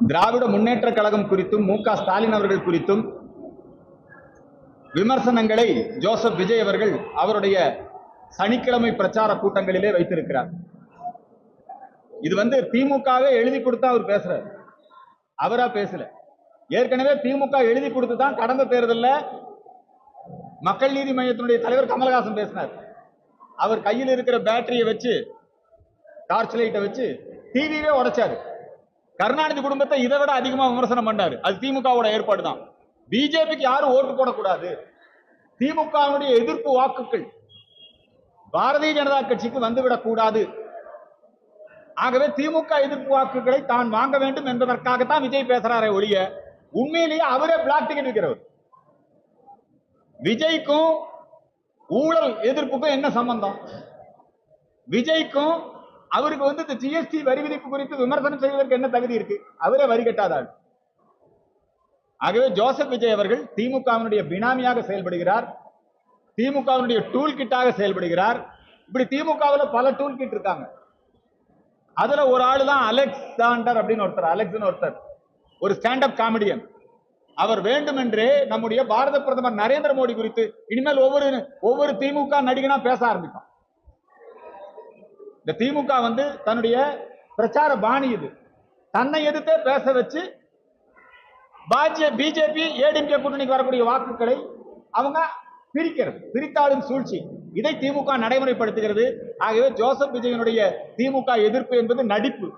திராவிட முன்னேற்ற கழகம் குறித்தும் மு க ஸ்டாலின் அவர்கள் குறித்தும் விமர்சனங்களை ஜோசப் விஜய் அவர்கள் அவருடைய சனிக்கிழமை பிரச்சார கூட்டங்களிலே வைத்திருக்கிறார். இது திமுகவே எழுதி கொடுத்தா அவர் பேசுறாரு, அவரா பேசல. ஏற்கனவே திமுக எழுதி கொடுத்து தான் கடந்த தேர்தலில் மக்கள் நீதி மையத்தினுடைய தலைவர் கமலஹாசன் பேசினார். அவர் கையில் இருக்கிற பேட்டரியை வச்சு, டார்ச் லைட்டை வச்சு டிவியே உடைச்சாரு. கருணாநிதி குடும்பத்தை இதை விட அதிகமா விமர்சனம் பண்ணாரு. அது திமுகவோட ஏற்பாடு தான். பிஜேபிக்கு யாரும் ஓட்டு போடக்கூடாது, திமுகவுடைய எதிர்ப்பு வாக்குகள் பாரதிய ஜனதா கட்சிக்கு வந்துவிடக் கூடாது, ஆகவே திமுக எதிர்ப்பு வாக்குகளை தான் வாங்க வேண்டும் என்பதற்காகத்தான் விஜய் பேசுறாரே ஒழிய உண்மையிலேயே அவரே பிளாக் டிக்கெட் இருக்கிறவர். விஜய்க்கும் ஊழல் எதிர்ப்புக்கும் என்ன சம்பந்தம்? விஜய்க்கும் அவருக்கு இந்த ஜிஎஸ்டி வரி விதிப்பு குறித்து விமர்சனம் செய்வதற்கு என்ன தகுதி இருக்கு? அவரே வரி கட்டாதாள். ஆகவே ஜோசப் விஜய் அவர்கள் திமுகவினுடைய பினாமியாக செயல்படுகிறார், திமுகவினுடைய டூல் கிட்டாக செயல்படுகிறார். இப்படி திமுகவில் பல டூல் கிட் இருக்காங்க. அதுல ஒரு ஆளு தான் அலெக்சாண்டர் அப்படின்னு ஒருத்தர், ஒரு ஸ்டாண்ட் அப் காமெடியன். அவர் வேண்டுமென்றே நம்முடைய பாரத பிரதமர் நரேந்திர மோடி குறித்து இனிமேல் ஒவ்வொரு திமுக நடிகனா பேச ஆரம்பிக்கும். இந்த திமுக தன்னுடைய பிரச்சார பாணி இது. தன்னை எதிர்த்தே பேச வச்சு பிஜேபி ஏடிஎம்கே கூட்டணிக்கு வரக்கூடிய வாக்குகளை அவங்க பிரித்தாளும் சூழ்ச்சி, இதை திமுக நடைமுறைப்படுத்துகிறது. ஆகவே ஜோசப் விஜயனுடைய திமுக எதிர்ப்பு என்பது நடிப்பு.